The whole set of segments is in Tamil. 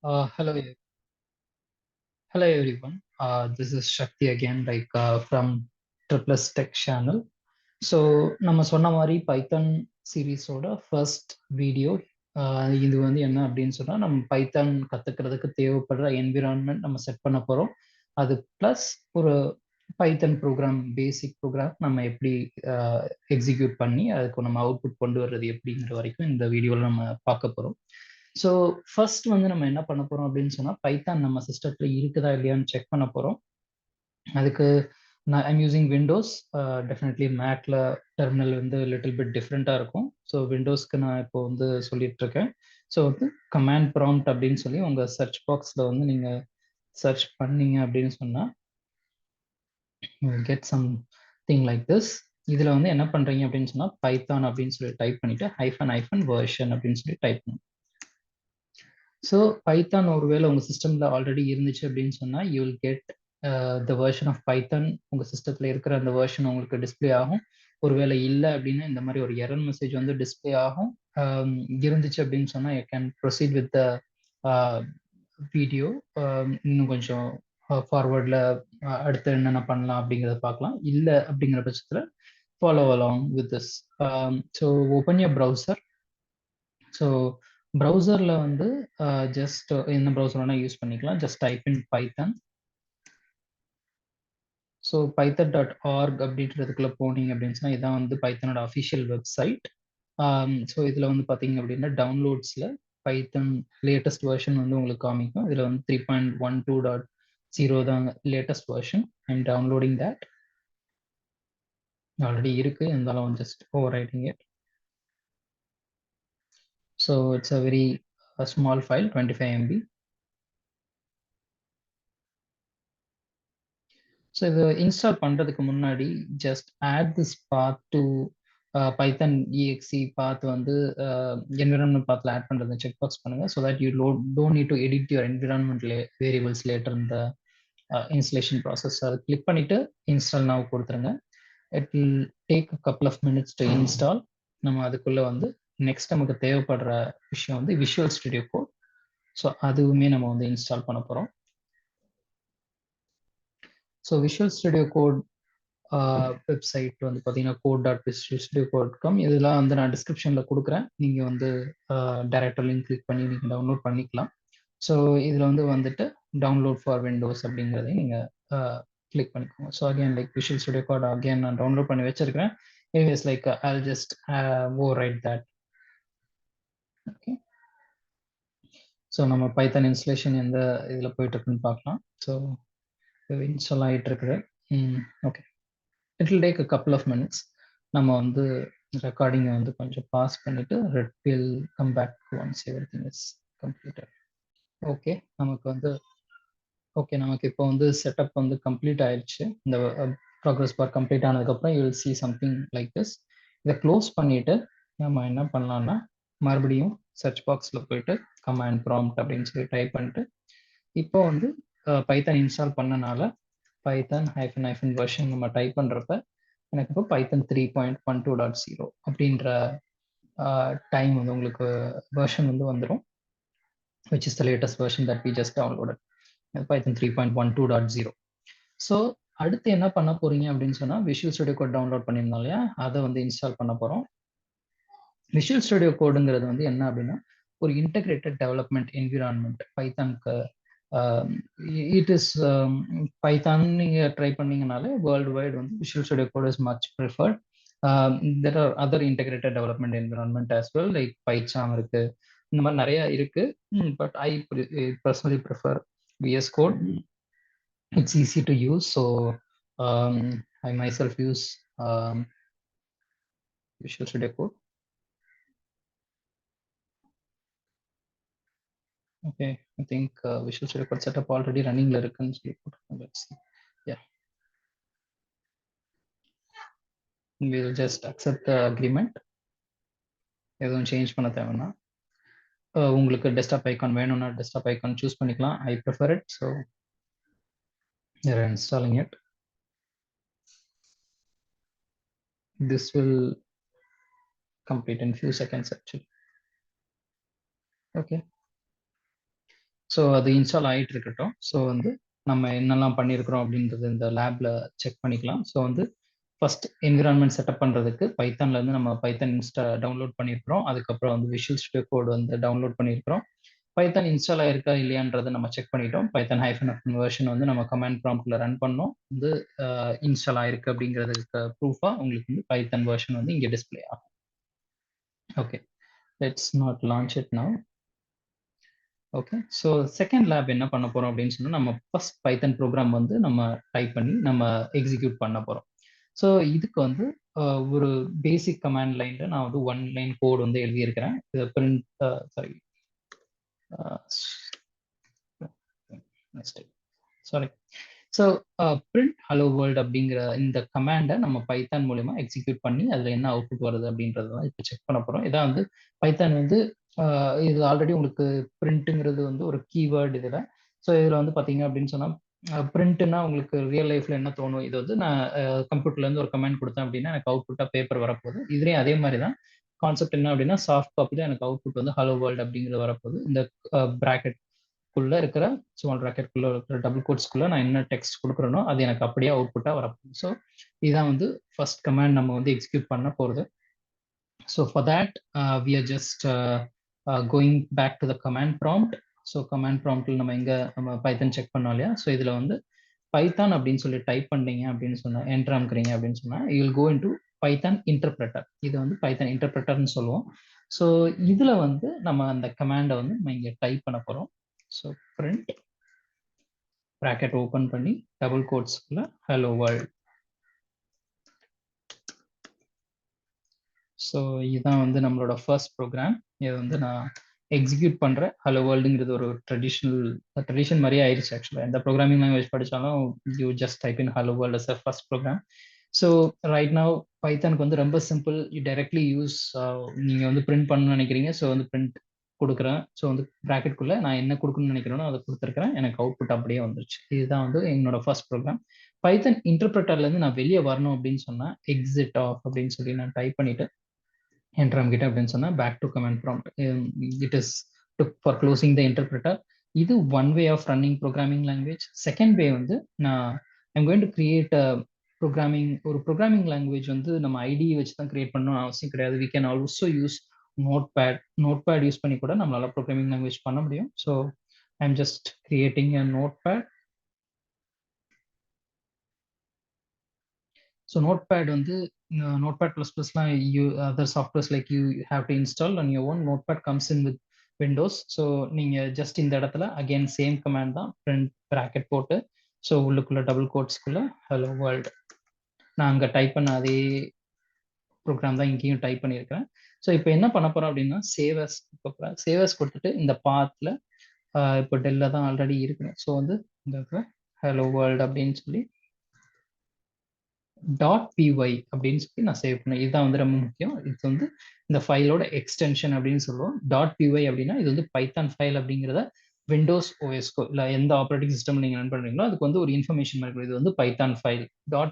Hello, hello everyone. This is Shakti again, from Triple Tech channel. So நம்ம சொன்ன மாதிரி பைத்தான் சீரீஸோட ஃபர்ஸ்ட் வீடியோ இது வந்து என்ன அப்படின்னு சொன்னால் நம்ம பைத்தான் கற்றுக்கிறதுக்கு தேவைப்படுற என்விரான்மெண்ட் நம்ம செட் பண்ண போகிறோம். அது ப்ளஸ் ஒரு பைத்தான் ப்ரோக்ராம், பேசிக் ப்ரோக்ராம் நம்ம எப்படி எக்ஸிக்யூட் பண்ணி அதுக்கு நம்ம அவுட்புட் கொண்டு வர்றது எப்படிங்கிற வரைக்கும் இந்த வீடியோவில் நம்ம பார்க்க போகிறோம். ஸோ ஃபர்ஸ்ட் வந்து நம்ம என்ன பண்ண போகிறோம் அப்படின்னு சொன்னால் பைத்தான் நம்ம சிஸ்டத்தில் இருக்குதா இல்லையான்னு செக் பண்ண போகிறோம். அதுக்கு நான் ஐம் யூஸிங் விண்டோஸ். டெஃபினெட்லி மேக்ல டெர்மினல் வந்து லிட்டில் பிட் டிஃப்ரெண்ட்டாக இருக்கும். ஸோ விண்டோஸ்க்கு நான் இப்போ வந்து சொல்லிட்டு இருக்கேன். ஸோ வந்து கமாண்ட் ப்ராம்ப்ட் அப்படின்னு சொல்லி உங்கள் சர்ச் பாக்ஸில் வந்து நீங்கள் சர்ச் பண்ணீங்க அப்படின்னு சொன்னால் get something like this. இதில் வந்து என்ன பண்ணுறீங்க அப்படின்னு சொன்னால் பைத்தான் அப்படின்னு சொல்லி டைப் பண்ணிவிட்டு ஹைஃபன் வெர்ஷன் அப்படின்னு சொல்லி டைப் பண்ணுங்க. ஸோ பைத்தான் ஒருவேளை உங்கள் சிஸ்டமில் ஆல்ரெடி இருந்துச்சு அப்படின்னு சொன்னால் you will get the version of Python. உங்கள் சிஸ்டத்தில் இருக்கிற அந்த வெர்ஷன் உங்களுக்கு டிஸ்பிளே ஆகும். ஒருவேளை இல்லை அப்படின்னா இந்த மாதிரி ஒரு எரர் மெசேஜ் வந்து டிஸ்பிளே ஆகும். இருந்துச்சு அப்படின்னு சொன்னால் you can proceed with the video. இன்னும் கொஞ்சம் ஃபார்வர்டில் அடுத்து என்னென்ன பண்ணலாம் அப்படிங்கிறத பார்க்கலாம். இல்லை அப்படிங்கிற பட்சத்தில் follow along with this. So open your browser. So ப்ரௌசரில் வந்து ஜஸ்ட் என்ன ப்ரௌசர் வேணால் யூஸ் பண்ணிக்கலாம். ஜஸ்ட் டைப் இன் பைத்தான். ஸோ python.org அப்படின்றதுக்குள்ளே போனீங்க அப்படின்னு சொன்னால் இதான் வந்து பைத்தனோட அஃபிஷியல் வெப்சைட். ஸோ இதில் வந்து பார்த்தீங்க அப்படின்னா டவுன்லோட்ஸில் பைத்தன் லேட்டஸ்ட் வெர்ஷன் வந்து உங்களுக்கு காமிக்கும். இதில் வந்து 3.12.0 தான் latest version. I'm downloading that. Already இருக்குது, இருந்தாலும் just overwriting it. So it's a very small file, 25 MB. So இது இன்ஸ்டால் பண்ணுறதுக்கு முன்னாடி just add this path to Python EXE path வந்து என்விரான்மெண்ட் பாத்தில் ஆட் பண்ணுறது செக் பாக்ஸ் பண்ணுங்கள். So that you don't need to edit your environment variables later இந்த இன்ஸ்டலேஷன் ப்ராசஸ். அதை கிளிக் பண்ணிவிட்டு இன்ஸ்டால் நவ் கொடுத்துருங்க. It will take a couple of minutes to install. நம்ம அதுக்குள்ளே வந்து நெக்ஸ்ட் நமக்கு தேவைப்படுற விஷயம் வந்து விஷுவல் ஸ்டுடியோ கோட். ஸோ அதுவுமே நம்ம வந்து இன்ஸ்டால் பண்ண போகிறோம். So visual studio code website வந்து பார்த்தீங்கன்னா code.visualstudio.com. இதெல்லாம் வந்து நான் டிஸ்கிரிப்ஷனில் கொடுக்குறேன். நீங்கள் வந்து டைரக்டாக லிங்க் கிளிக் பண்ணி நீங்கள் டவுன்லோட் பண்ணிக்கலாம். ஸோ இதில் வந்து வந்துட்டு டவுன்லோட் ஃபார் விண்டோஸ் அப்படிங்கிறதையும் நீங்கள் கிளிக் பண்ணிக்கோங்க. So again like visual studio code again நான் டவுன்லோட் பண்ணி வச்சிருக்கிறேன். Anyways like I just overwrite that. Okay, so நம்ம பைத்தன் இன்ஸ்டலேஷன் எந்த இதில் போயிட்டு இருக்குன்னு பார்க்கலாம். ஸோ இன்ஸ்டால் ஆகிட்டு இருக்குது. Okay, it will take a couple of minutes. நம்ம வந்து ரெக்கார்டிங்கை வந்து கொஞ்சம் பாஸ் பண்ணிட்டு ரெட் will come back once everything is completed. Okay, நமக்கு இப்போ வந்து செட்டப் வந்து கம்ப்ளீட் ஆயிடுச்சு. இந்த ப்ராக்ரஸ் பார் கம்ப்ளீட் ஆனதுக்கப்புறம் you will see something like this. இதை க்ளோஸ் பண்ணிட்டு நம்ம என்ன பண்ணலாம்னா மறுபடியும் சர்ச் பாக்ஸில் போயிட்டு கமாண்ட் ப்ராம்ப்ட் அப்படின்னு சொல்லி டைப் பண்ணிட்டு இப்போ வந்து பைத்தான் இன்ஸ்டால் பண்ணனால பைத்தான் ஹைஃபன் வெர்ஷன் நம்ம டைப் பண்ணுறப்ப எனக்கு இப்போ பைத்தன் 3.12.0 அப்படின்ற டைம் வந்து உங்களுக்கு வெர்ஷன் வந்து வந்துடும், which is the latest version that we just downloaded, Python 3.12.0. So அடுத்து என்ன பண்ண போறீங்க அப்படின்னு சொன்னால் விஷுவல் ஸ்டுடியோ கோட் டவுன்லோட் பண்ணியிருந்தோம் இல்லையா, அதை வந்து இன்ஸ்டால் பண்ண போகிறோம். விஷுவல் ஸ்டுடியோ கோடுங்கிறது வந்து என்ன அப்படின்னா ஒரு இன்டகிரேட்டட் டெவலப்மெண்ட் என்விரான்மெண்ட் பைத்தானுக்கு. இட் இஸ் பைத்தான் நீங்கள் ட்ரை பண்ணீங்கனாலே வேர்ல்டு வைட் வந்து Visual studio Code is much preferred. There are other integrated development environment as well, like PyCharm இருக்கு, இந்த மாதிரி நிறைய இருக்கு. But I personally prefer VS Code. It's easy to use, so I myself use Visual Studio Code. Okay, I think Visual Studio Code setup already running la irukku சொல்லி போட்டுருக்கேன். Let's see. Yeah, we will just accept the agreement. எதுவும் சேஞ்ச் பண்ண தேவைன்னா உங்களுக்கு டெஸ்க்டாப் ஐக்கான் வேணும்னா டெஸ்க்டாப் ஐக்கான் சூஸ் பண்ணிக்கலாம். I prefer it, so you're installing it. This will complete in few seconds actually. Okay, so அது இன்ஸ்டால் ஆகிட்டு இருக்கட்டும். ஸோ வந்து நம்ம என்னெல்லாம் பண்ணியிருக்கிறோம் அப்படின்றது இந்த லேப்ல செக் பண்ணிக்கலாம். ஸோ வந்து ஃபர்ஸ்ட் என்விரான்மெண்ட் செட்டப் பண்ணுறதுக்கு பைத்தான்லேருந்து நம்ம பைத்தான் டவுன்லோட் பண்ணியிருக்கிறோம். அதுக்கப்புறம் வந்து விஷுவல் ஸ்டுடியோ கோட் வந்து டவுன்லோட் பண்ணியிருக்கிறோம். பைத்தான் இன்ஸ்டால் ஆயிருக்கா இல்லையான்றதை நம்ம செக் பண்ணிட்டோம். பைத்தான் -f வெர்ஷன் வந்து நம்ம கமாண்ட் ப்ராம்ப்ட்ல ரன் பண்ணோம். வந்து இன்ஸ்டால் ஆயிருக்கு அப்படிங்கிறதுக்கு ப்ரூஃபா உங்களுக்கு வந்து பைத்தான் வெர்ஷன் வந்து இங்கே டிஸ்பிளே ஆகும். Okay, let's not launch it now. Okay, so second lab என்ன பண்ண போறோம் அப்படின்னு சொன்னா, நம்ம ஃபர்ஸ்ட் பைத்தன் ப்ரோக்ராம் வந்து நம்ம டைப் பண்ணி நம்ம எக்ஸிக்யூட் பண்ண போறோம். ஸோ இதுக்கு வந்து ஒரு பேசிக் கமாண்ட் லைன்ல நான் வந்து 1 லைன் கோட் வந்து எழுதியிருக்கிறேன். இதை print sorry sorry so print hello world அப்படிங்கிற இந்த கமாண்டை நம்ம பைத்தான் மூலமா எக்ஸிக்யூட் பண்ணி அதில் என்ன அவுட்புட் வருது அப்படின்றது தான் இப்போ செக் பண்ண போகிறோம். இதான் வந்து பைத்தான் வந்து இது ஆல்ரெடி உங்களுக்கு பிரிண்ட்டுங்கிறது வந்து ஒரு கீவேர்டு இதில். ஸோ இதில் வந்து பார்த்தீங்க அப்படின்னு சொன்னால் பிரிண்ட்னா உங்களுக்கு ரியல் லைஃப்ல என்ன தோணும், இது வந்து நான் கம்ப்யூட்டர்லேருந்து ஒரு கமெண்ட் கொடுத்தேன் அப்படின்னா எனக்கு அவுட்புட்டாக பேப்பர் வரப்போகுது. இதுலேயும் அதே மாதிரி தான் கான்செப்ட். என்ன அப்படின்னா சாஃப்ட் காப்பி தான் எனக்கு அவுட்புட் வந்து ஹலோ வேர்ல்ட் அப்படிங்கிறது வரப்போகுது. இந்த பிராக்கெட் குள்ள இருக்கிற ஸ்மால் பிராக்கெட்குள்ள இருக்கிற டபுள் கோட்ஸ்குள்ள நான் என்ன டெக்ஸ்ட் கொடுக்குறேனோ அது எனக்கு அப்படியே அவுட்புட்டா வரப்போகுது. ஸோ இதான் வந்து ஃபர்ஸ்ட் கமாண்ட் நம்ம வந்து எக்ஸிக்யூட் பண்ண போகிறது. So for that we are just going back to the command prompt. So command ப்ராம்ப்டில் நம்ம பைத்தன் செக் பண்ணோம் இல்லையா. ஸோ இதில் வந்து பைத்தான் அப்படின்னு சொல்லி டைப் பண்ணீங்க அப்படின்னு சொன்னா என்டர் அமுக்குறீங்க அப்படின்னு சொன்னா you will go into Python interpreter. இது வந்து பைத்தான் இன்டர்பிரட்டர்னு சொல்லுவோம். ஸோ இதுல வந்து நம்ம அந்த கமாண்டை வந்து நம்ம இங்க டைப் பண்ண போறோம். ஸோ print bracket ஓபன் பண்ணி டபுள் கோட்ஸ்க்குள்ள hello world. ஸோ இதுதான் வந்து நம்மளோட ஃபர்ஸ்ட் ப்ரோக்ராம். இது வந்து நான் எக்ஸிக்யூட் பண்றேன். ஹலோ வேர்ல்டுங்கிறது ஒரு ட்ரெடிஷன் மாதிரியே ஆயிடுச்சு. ஆக்சுவலாக எந்த ப்ரோக்ராமிங் லாங்குவேஜ் படித்தாலும் you just type in hello world as a first program. So right now பைத்தானுக்கு வந்து ரொம்ப சிம்பிள். யூ டைரக்ட்லி யூஸ், நீங்கள் வந்து பிரிண்ட் பண்ணணும்னு நினைக்கிறீங்க. ஸோ வந்து பிரிண்ட் கொடுக்குறேன். ஸோ வந்து ப்ராக்கெட்குள்ளே நான் என்ன கொடுக்கணும்னு நினைக்கிறேனோ அதை கொடுத்துருக்கிறேன். எனக்கு அவுட்புட் அப்படியே வந்துருச்சு. இதுதான் வந்து என்னோட ஃபர்ஸ்ட் ப்ரோக்ராம். பைத்தன் இன்டர்பிரட்டர்லேருந்து நான் வெளியே வரணும் அப்படின்னு சொன்னால் எக்ஸிட் ஆஃப் அப்படின்னு சொல்லி நான் டைப் பண்ணிட்டு என்டர் அமுக்கிட்டேன் அப்படின்னு சொன்னால் back to command prompt. It is for closing the interpreter. இது one way of running programming language. Second way வந்து நான் ஐம் கோயிங் டு கிரியேட் ஒரு ப்ரோக்ராமிங் லாங்குவேஜ் வந்து நம்ம ஐடி வச்சு தான் கிரியேட் பண்ணணும்னு அவசியம் கிடையாது. We can also use notepad use பண்ணி கூட நம்மளால ப்ரோக்ராமிங் லாங்குவேஜ் பண்ண முடியும். So I'm just creating a notepad. So notepad வந்து நோட்பேட் ப்ளஸ் ப்ளஸ்லாம் other softwares like you have to install and your own. Notepad comes in with Windows. So நீங்கள் ஜஸ்ட் இந்த இடத்துல அகெயின் சேம் கமாண்ட் தான், பிரிண்ட் ப்ராக்கெட் போட்டு ஸோ உள்ளுக்குள்ள டபுள் கோட்ஸ்குள்ள ஹலோ வேர்ல்டு. நான் அங்கே டைப் பண்ண அதே ப்ரோக்ராம் தான் இங்கேயும் டைப் பண்ணியிருக்கிறேன். ஸோ இப்போ என்ன பண்ண போகிறோம் அப்படின்னா சேவஸ் கொடுத்துட்டு இந்த பாத்தில் இப்போ டெல்ல தான் ஆல்ரெடி இருக்குது. ஸோ வந்து இந்த இடத்துல ஹலோ வேர்ல்டு அப்படின்னு சொல்லி .py அப்படின்னு சொல்லி நான் சேவ் பண்ணேன். இதுதான் வந்து ரொம்ப முக்கியம். இது வந்து இந்த ஃபைலோட எக்ஸ்டென்ஷன் அப்படின்னு சொல்லுவோம். .py அப்படின்னா இது வந்து பைத்தான் ஃபைல் அப்படிங்கிறத விண்டோஸ் ஓஎஸ்கோ இல்லை எந்த ஆப்ரேட்டிங் சிஸ்டம் நீங்கள் ரன் பண்ணுறீங்களோ அதுக்கு வந்து ஒரு இன்ஃபர்மேஷன் மாதிரி இது வந்து பைத்தான் ஃபைல்.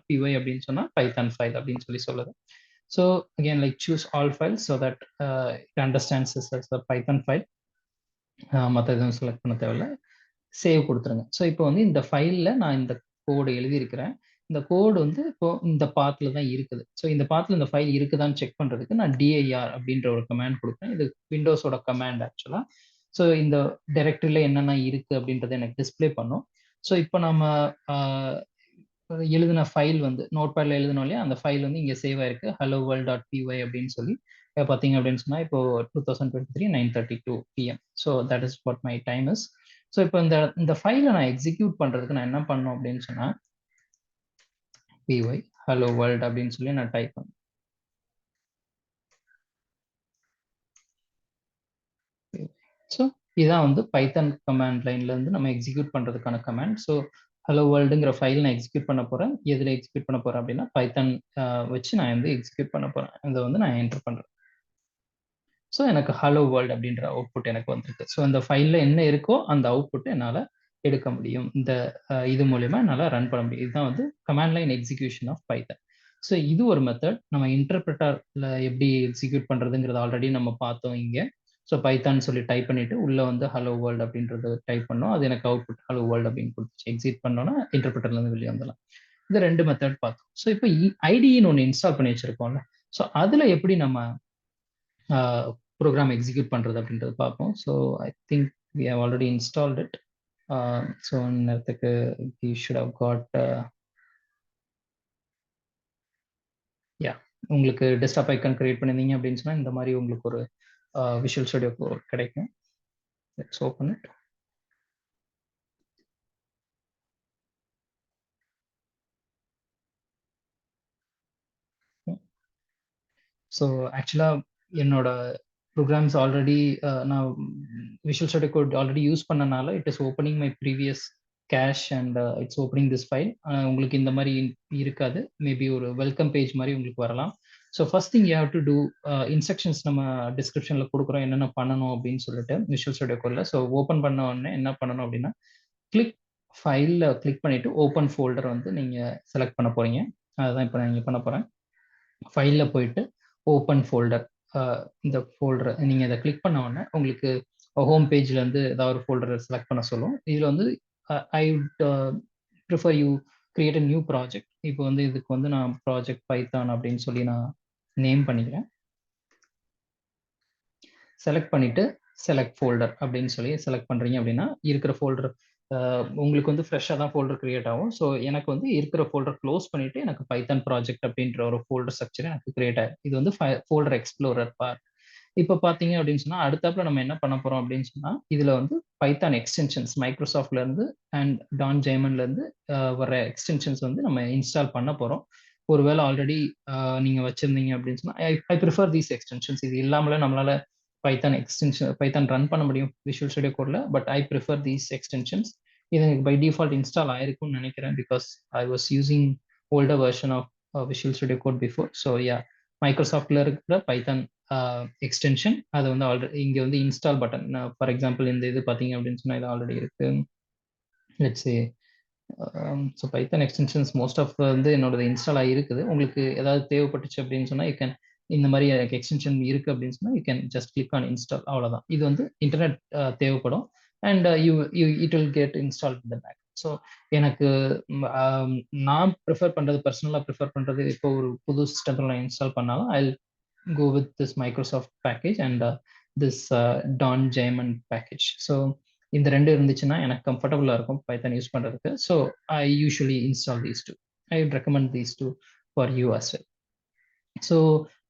.py அப்படின்னு சொன்னால் பைத்தான் ஃபைல் அப்படின்னு சொல்லி சொல்லுது. So again like choose all file so that it understands is a Python file. மற்ற எதுவும் செலக்ட் பண்ண தேவையில்லை. சேவ் கொடுத்துருங்க. ஸோ இப்போ வந்து இந்த ஃபைலில் நான் இந்த கோடு எழுதியிருக்கிறேன். இந்த கோடு வந்து இப்போ இந்த பாத்தில் தான் இருக்குது. ஸோ இந்த பாத்தில் இந்த ஃபைல் இருக்குதான்னு செக் பண்ணுறதுக்கு நான் dir அப்படின்ற ஒரு கமாண்ட் கொடுப்பேன். இது விண்டோஸோட கமாண்ட் ஆக்சுவலாக. ஸோ இந்த டைரக்டரியில் என்னென்ன இருக்குது அப்படின்றத எனக்கு டிஸ்பிளே பண்ணும். ஸோ இப்போ நம்ம எழுதின ஃபைல் வந்து நோட்பேடில் எழுதணும் இல்லையா, அந்த ஃபைல் வந்து இங்கே சேவ் ஆயிருக்கு hello world.py அப்படின்னு சொல்லி. பார்த்தீங்க அப்படின்னு சொன்னால் இப்போ 2023 9:32 PM. So that is what my time is. So இப்போ இந்த ஃபைலை நான் எக்ஸிக்யூட் பண்ணுறதுக்கு நான் என்ன பண்ணணும் அப்படின்னு சொன்னால் py hello world அப்படின்னு சொல்லி நான் டைப் பண்ணேன். ஸோ இதான் வந்து பைத்தன் கமாண்ட் லைன்ல இருந்து நம்ம எக்ஸிக்யூட் பண்றதுக்கான கமாண்ட். ஸோ ஹலோ வேர்ல்டுங்கிற ஃபைல் நான் எக்ஸிக்யூட் பண்ண போறேன். எதில் எக்ஸிக்யூட் பண்ண போறேன் அப்படின்னா பைத்தன் வச்சு நான் வந்து எக்ஸிக்யூட் பண்ண போறேன். இதை வந்து நான் என்டர் பண்றேன். ஸோ எனக்கு ஹலோ வேர்ல்டு அப்படின்ற அவுட்புட் எனக்கு வந்திருக்கு. ஸோ அந்த ஃபைல்ல என்ன இருக்கோ அந்த அவுட்புட் என்னால் எடுக்க முடியும். இந்த இது மூலயமா என்னால் ரன் பண்ண முடியும். இதுதான் வந்து command line execution of Python. So இது ஒரு மெத்தட். நம்ம இன்டர்பிரட்டர்ல எப்படி எக்ஸிக்யூட் பண்றதுங்கிறத ஆல்ரெடி நம்ம பார்த்தோம் இங்கே. ஸோ பைத்தான் சொல்லி டைப் பண்ணிட்டு உள்ள வந்து ஹலோ வேர்ல்ட் அப்படின்றது டைப் பண்ணோம். அது எனக்கு அவுட்புட் ஹலோ வேர்ல்ட் அப்படின்னு கொடுத்துச்சு. எக்ஸிட் பண்ணோன்னா இன்டர்பிரட்டர்ல இருந்து வெளியே வந்துடலாம். இந்த 2 மெத்தட் பார்த்தோம். ஸோ இப்போ ஐடின்னு ஒண்ணு இன்ஸ்டால் பண்ணி வச்சிருக்கோம்ல. ஸோ அதுல எப்படி நம்ம ப்ரோக்ராம் எக்ஸிக்யூட் பண்றது அப்படின்றது பார்ப்போம். So I think we have already installed it. So நேரத்துக்கு வி ஷுட் ஹவ் காட் யா உங்களுக்கு டெஸ்க்டாப் ஐக்கான் கிரியேட் பண்ணிருந்தீங்க அப்படின்னு சொன்னா இந்த மாதிரி உங்களுக்கு ஒரு விஷுவல் ஸ்டுடியோ கிடைக்கும். Let's open it. ஸோ ஆக்சுவலாக என்னோட ப்ரோக்ராம்ஸ் ஆல்ரெடி நான் Visual studio Code already use பண்ணனால it is opening my previous cache and it's opening this file. உங்களுக்கு இந்த மாதிரி இருக்காது. மேபி ஒரு வெல்கம் பேஜ் மாதிரி உங்களுக்கு வரலாம். So first thing you have to do, instructions நம்ம டிஸ்கிரிப்ஷனில் கொடுக்குறோம் என்னென்ன பண்ணணும் அப்படின்னு சொல்லிட்டு விஷுவல் ஸ்டுடியோ கோடில். ஸோ ஓப்பன் பண்ண உடனே என்ன பண்ணணும் அப்படின்னா கிளிக் ஃபைலில் கிளிக் பண்ணிட்டு ஓப்பன் ஃபோல்டர் வந்து நீங்கள் செலக்ட் பண்ண போறீங்க. அதுதான் இப்போ நான் இங்கே பண்ண போகிறேன். ஃபைலில் போயிட்டு ஓப்பன் ஃபோல்டர், இந்த ஃபோல்டர் நீங்கள் இதை கிளிக் பண்ண உடனே உங்களுக்கு ஹோம் பேஜில் இருந்து ஏதாவது ஒரு ஃபோல்டரை செலக்ட் பண்ண சொல்லும். இதில் வந்து I would prefer you create a new project. இப்போ வந்து இதுக்கு வந்து நான் ப்ராஜெக்ட் பைத்தான் அப்படின்னு சொல்லி நான் நேம் பண்ணிக்கிறேன். செலக்ட் பண்ணிட்டு செலக்ட் ஃபோல்டர் அப்படின்னு சொல்லி செலக்ட் பண்ணுறீங்க அப்படின்னா இருக்கிற ஃபோல்டர் உங்களுக்கு வந்து ஃப்ரெஷ்ஷாக தான் ஃபோல்டர் கிரியேட் ஆகும். ஸோ எனக்கு வந்து இருக்கிற ஃபோல்டர் க்ளோஸ் பண்ணிட்டு எனக்கு பைத்தான் ப்ராஜெக்ட் அப்படின்ற ஒரு ஃபோல்டர் ஸ்ட்ரக்சர் எனக்கு கிரியேட் ஆகும். இது வந்து ஃபோல்டர் எக்ஸ்ப்ளோரர் பார்ட். இப்போ பார்த்தீங்க அப்படின்னு சொன்னால் அடுத்தாப்புல நம்ம என்ன பண்ண போகிறோம் அப்படின்னு சொன்னால் இதில் வந்து பைத்தான் எக்ஸ்டென்ஷன்ஸ் மைக்ரோசாஃப்ட்லேருந்து அண்ட் டான் ஜெயமன்லேருந்து வர எக்ஸ்டென்ஷன்ஸ் வந்து நம்ம இன்ஸ்டால் பண்ண போகிறோம். ஒருவேளை ஆல்ரெடி நீங்கள் வச்சுருந்தீங்க அப்படின்னு சொன்னால் ஐ ப்ரிஃபர் தீஸ் எக்ஸ்டென்ஷன்ஸ். இது இல்லாமலே நம்மளால பைத்தான் எக்ஸ்டென்ஷன் பைத்தான் ரன் பண்ண முடியும் விஷுவல் ஸ்டுடியோ கோட்ல. But I prefer these extensions. இது எனக்கு பை டிஃபால்ட் இன்ஸ்டால் ஆயிருக்கும்னு நினைக்கிறேன். Because I was using older version of Visual studio Code before. So ya மைக்ரோசாஃப்ட்ல இருக்கிற பைத்தான் எக்ஸ்டென்ஷன் அது வந்து ஆல்ரெடி இங்கே வந்து இன்ஸ்டால் பட்டன். ஃபார் எக்ஸாம்பிள் இந்த இது பார்த்தீங்க அப்படின்னு சொன்னால் இது ஆல்ரெடி இருக்கு. Let's say so Python extensions most of வந்து என்னோட இன்ஸ்டால் ஆகிருக்குது. உங்களுக்கு ஏதாவது தேவைப்பட்டுச்சு அப்படின்னு சொன்னால் யூ கேன் இந்த மாதிரி எனக்கு எக்ஸ்டென்ஷன் இருக்கு அப்படின்னு சொன்னால் you can just click on install. அவ்வளோதான். இது வந்து இன்டர்நெட் தேவைப்படும் and it will get install in the back. So எனக்கு நான் ப்ரிஃபர் பண்ணுறது பர்சனலாக ப்ரிஃபர் பண்ணுறது இப்போ ஒரு புது சிஸ்டத்தில் நான் இன்ஸ்டால் பண்ணாலும் ஐ go with this Microsoft package and this Don Jayamanne package. So இந்த ரெண்டு இருந்துச்சுன்னா எனக்கு கம்ஃபர்டபுளாக இருக்கும் பைத்தான் யூஸ் பண்ணுறதுக்கு. So I usually install these two. I would recommend these two for you as well. So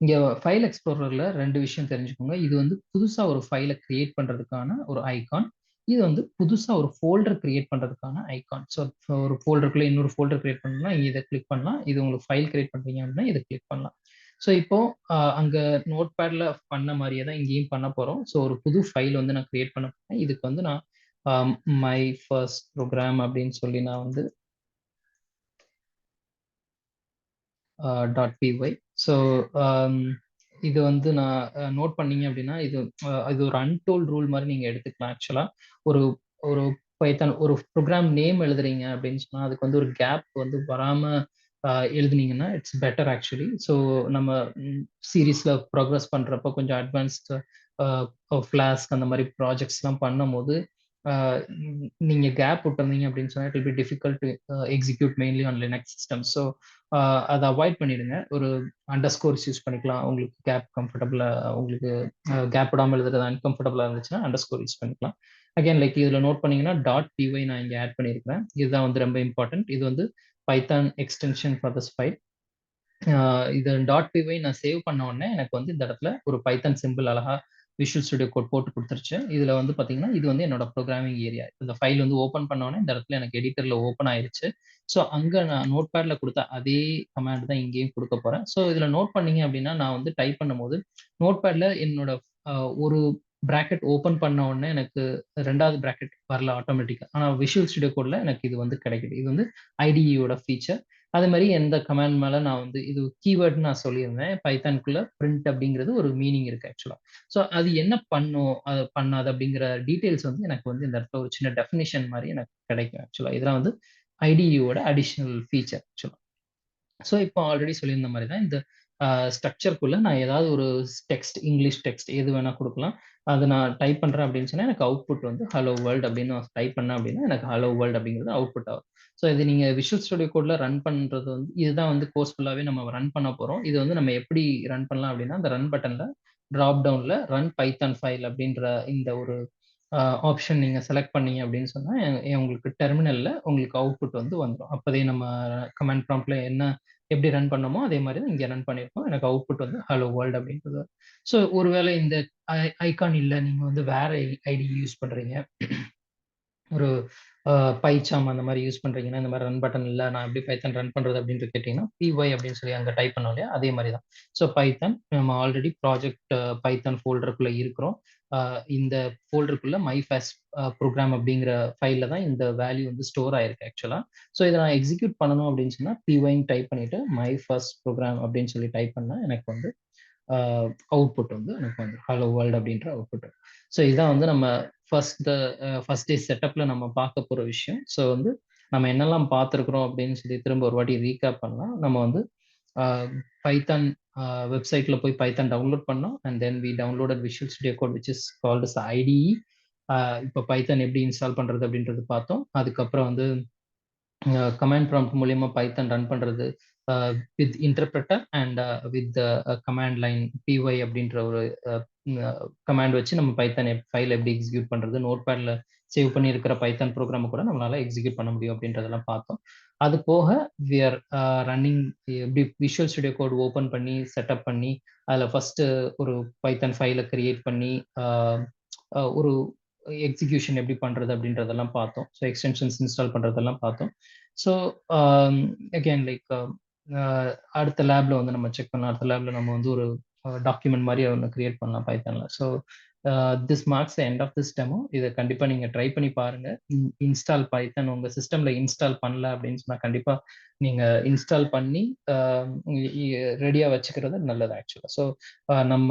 இங்கே ஃபைல் எக்ஸ்ப்ளோரரில் ரெண்டு விஷயம் தெரிஞ்சுக்கோங்க. இது வந்து புதுசாக ஒரு ஃபைலை கிரியேட் பண்ணுறதுக்கான ஒரு ஐகான். இது வந்து புதுசாக ஒரு ஃபோல்டர் கிரியேட் பண்ணுறதுக்கான ஐகான். ஸோ ஒரு ஃபோல்டருக்குள்ளே இன்னொரு ஃபோல்டர் கிரியேட் பண்ணணும்னா இங்கே இதை கிளிக் பண்ணலாம். இது உங்களுக்கு ஃபைல் கிரியேட் பண்ணுறீங்க அப்படின்னா இதை கிளிக் பண்ணலாம். ஸோ இப்போ அங்கே நோட் பேட்ல பண்ண மாதிரியே தான் இங்கேயும் பண்ண போகிறோம். ஸோ ஒரு புது ஃபைல் வந்து நான் கிரியேட் பண்ண போறேன். இதுக்கு வந்து நான் மை ஃபர்ஸ்ட் ப்ரோக்ராம் அப்படின்னு சொல்லி நான் வந்து .py. ஸோ இது வந்து நான் நோட் பண்ணீங்க அப்படின்னா இது ஒரு அன்டோல்ட் ரூல் மாதிரி நீங்கள் எடுத்துக்கலாம். ஆக்சுவலாக ஒரு ஒரு பைத்தான் ஒரு ப்ரோக்ராம் நேம் எழுதுறீங்க அப்படின்னு சொன்னால் அதுக்கு வந்து ஒரு கேப் வந்து வராமல் எழுதுனீங்கன்னா இட்ஸ் பெட்டர் ஆக்சுவலி. ஸோ நம்ம சீரீஸில் ப்ரோக்ரஸ் பண்ணுறப்போ கொஞ்சம் அட்வான்ஸ்டு ஃப்ளாஸ்க் அந்த மாதிரி ப்ராஜெக்ட்ஸ்லாம் பண்ணும் போது நீங்கள் கேப் விட்டுருந்தீங்க அப்படின்னு சொன்னால் it will be difficult to execute mainly on Linux system. So அதை அவாய்ட் பண்ணிடுங்க. ஒரு அண்டர்ஸ்கோர்ஸ் யூஸ் பண்ணிக்கலாம். உங்களுக்கு கேப் கம்ஃபர்டபுளாக உங்களுக்கு கேப் விடாமல் எழுதுறது அன்கம்ஃபர்டபுளாக இருந்துச்சுன்னா அண்டர்ஸ்கோர் யூஸ் பண்ணிக்கலாம். அகைன் லைக் இதில் நோட் பண்ணீங்கன்னா .py நான் இங்கே ஆட் பண்ணியிருக்கிறேன். இதுதான் வந்து ரொம்ப இம்பார்ட்டன்ட். இது வந்து Python extension for this file. இது .py நான் சேவ் பண்ண உடனே எனக்கு வந்து இந்த இடத்துல ஒரு பைத்தான் சிம்பிள் அழகா விஷுவல் ஸ்டுடியோ கோட் போட்டு கொடுத்துருச்சு. இதுல வந்து பாத்தீங்கன்னா இது வந்து என்னோட ப்ரோக்ராமிங் ஏரியா. இந்த ஃபைல் வந்து ஓப்பன் பண்ண உடனே இந்த இடத்துல எனக்கு எடிட்டர்ல ஓப்பன் ஆயிருச்சு. ஸோ அங்க நான் நோட் பேட்ல கொடுத்த அதே கமாண்ட் தான் இங்கேயும் கொடுக்க போறேன். ஸோ இதுல நோட் பண்ணீங்க அப்படின்னா நான் வந்து டைப் பண்ணும்போது நோட் பேட்ல என்னோட ஒரு பிராக்கெட் ஓப்பன் பண்ண உடனே எனக்கு ரெண்டாவது பிராக்கெட் வரல ஆட்டோமேட்டிக்கா. ஆனா விஷுவல் ஸ்டுடியோ கோட்ல எனக்கு இது வந்து கிடைக்குது. இது வந்து ஐடியோட ஃபீச்சர். அதே மாதிரி எந்த கமாண்ட் மேல நான் வந்து இது கீவேர்ட்னு நான் சொல்லியிருந்தேன். பைத்தானுக்குள்ள பிரிண்ட் அப்படிங்கிறது ஒரு மீனிங் இருக்கு ஆக்சுவலா. ஸோ அது என்ன பண்ணும் அது பண்ணாது அப்படிங்கிற டீடைல்ஸ் வந்து எனக்கு வந்து இந்த இடத்துல ஒரு சின்ன டெஃபினிஷன் மாதிரி எனக்கு கிடைக்கும் ஆக்சுவலா. இதெல்லாம் வந்து ஐடியோட அடிஷனல் ஃபீச்சர் ஆக்சுவலா. ஸோ இப்போ ஆல்ரெடி சொல்லியிருந்த மாதிரி தான் இந்த ஸ்ட்ரக்சர்க்குள்ள நான் ஏதாவது ஒரு டெக்ஸ்ட் இங்கிலீஷ் டெக்ஸ்ட் எது வேணா கொடுக்கலாம். அத நான் டைப் பண்றேன் அப்படின்னு சொன்னா, எனக்கு அவுட்புட் வந்து ஹலோ வேர்ல்ட் அப்படின்னு நான் டைப் பண்ணேன் அப்படின்னா, எனக்கு ஹலோ வேர்ல்ட் அப்படிங்கிறது அவுட்புட் ஆகும். ஸோ இது நீங்க விஷுவல் ஸ்டுடியோ கோட்ல ரன் பண்றது வந்து இதுதான் வந்து கோர்ஸ் ஃபுல்லாவே நம்ம ரன் பண்ண போறோம். இது வந்து நம்ம எப்படி ரன் பண்ணலாம் அப்படின்னா, அந்த ரன் பட்டன்ல டிராப் டவுன்ல ரன் பைத்தான் ஃபைல் அப்படின்ற இந்த ஒரு ஆப்ஷன் நீங்க செலக்ட் பண்ணீங்க அப்படின்னு சொன்னா, உங்களுக்கு டெர்மினல்ல உங்களுக்கு அவுட்புட் வந்து வந்துரும். அப்போதே நம்ம கமாண்ட் ப்ராம்ப்ட்ல என்ன எப்படி ரன் பண்ணோமோ, அதே மாரி தான் இங்க ரன் பண்ணியிருக்கோம். எனக்கு அவுட்புட் வந்து ஹலோ வேர்ல்ட் அப்படின்றது. ஸோ ஒருவேளை இந்த ஐகான் இல்ல, நீங்க வந்து வேற ஐடி யூஸ் பண்றீங்க. ஒரு அ பைசாம் அந்த மாரி யூஸ் பண்றீங்கன்னா, இந்த மாரி ரன் பட்டன் இல்ல, நான் எப்படி பைத்தான் ரன் பண்றது அப்படின்ட்டு கேட்டீங்கன்னா, அப்படின்னு சொல்லி அங்க டைப் பண்ணோம் இல்லையா? அதே மாரி தான். ஸோ பைத்தான் நம்ம ஆல்ரெடி ப்ராஜெக்ட் பைத்தான் ஃபோல்டருக்குள்ள இருக்கிறோம். அ இந்த ஃபோல்டருக்குள்ள மை ஃபர்ஸ்ட் புரோகிராம் அப்படிங்கிற ஃபைல்ல தான் இந்த வேல்யூ வந்து ஸ்டோர் ஆயிருக்கு ஆக்சுவலா. ஸோ இத நான் எக்ஸிக்யூட் பண்ணணும் அப்படின்னு சொன்னா, பிஒய்ன்னு டைப் பண்ணிட்டு மை ஃபர்ஸ்ட் புரோகிராம் அப்படின்னு சொல்லி டைப் பண்ணா எனக்கு வந்து அ அவுட்புட் வந்து எனக்கு வந்து ஹலோ வேர்ல்ட் அப்படின்ற அவுட்புட். ஸோ இதான் வந்து நம்ம ஃபர்ஸ்ட் டே செட்டப்ல நம்ம பார்க்க போற விஷயம். ஸோ வந்து நம்ம என்னெல்லாம் பார்த்திருக்கிறோம் அப்படின்னு சொல்லி திரும்ப ஒரு வாட்டி ரீகேப் பண்ணா, நம்ம வந்து அ பைத்தான் வெப்சைட்ல போய் பைத்தான் டவுன்லோட் பண்ணோம். And then we downloaded visual studio code which is called as IDE. இப்ப பைத்தான் எப்படி இன்ஸ்டால் பண்றது அப்படின்றது பார்த்தோம். அதுக்கப்புறம் வந்து கமாண்ட் ப்ராம்ப்ட் மூலியமா பைத்தான் ரன் பண்றது with interpreter and with command line py அப்படின்ற ஒரு கமாண்ட் வச்சு நம்ம பைத்தான் ஃபைல் எப்படி எக்ஸிக்யூட் பண்றது, நோட்பேட்ல சேவ் பண்ணி இருக்கிற பைத்தான் ப்ரோக்ராம் கூட நம்மளால எக்ஸிக்யூட் பண்ண முடியும் அப்படின்றதெல்லாம் பார்த்தோம். அது போக வி ஆர் ரன்னிங் எப்படி விஷுவல் ஸ்டுடியோ கோட் ஓபன் பண்ணி செட்டப் பண்ணி அதில் ஃபர்ஸ்ட் ஒரு பைத்தான் ஃபைலை கிரியேட் பண்ணி ஒரு எக்ஸிகியூஷன் எப்படி பண்றது அப்படின்றதெல்லாம் பார்த்தோம். ஸோ எக்ஸ்டென்ஷன்ஸ் இன்ஸ்டால் பண்றதெல்லாம் பார்த்தோம். ஸோ அகைன் லைக் அடுத்த லேப்ல வந்து நம்ம செக் பண்ணலாம். அடுத்த லேப்ல நம்ம வந்து ஒரு டாக்குமெண்ட் மாதிரி ஒன்று கிரியேட் பண்ணலாம் பைத்தான்ல. So this marks the end of this demo. இதை கண்டிப்பா நீங்க ட்ரை பண்ணி பாருங்க. இன்ஸ்டால் பைத்தான் உங்க சிஸ்டம்ல இன்ஸ்டால் பண்ணல அப்படின்னு சொன்னா கண்டிப்பா நீங்க இன்ஸ்டால் பண்ணி ரெடியா வச்சுக்கிறது நல்லது ஆக்சுவலா. ஸோ நம்ம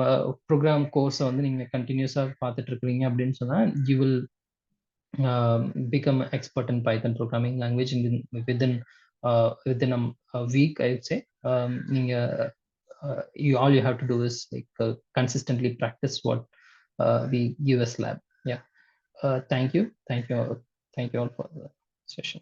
ப்ரோக்ராம் கோர்ஸை வந்து நீங்க கண்டினியூஸா பார்த்துட்டு இருக்கிறீங்க அப்படின்னு சொன்னா you will become expert in Python programming language within a week, I would say. நீங்க all you have to do is like consistently practice what we give as lab. Yeah. Thank you, thank you all for the session.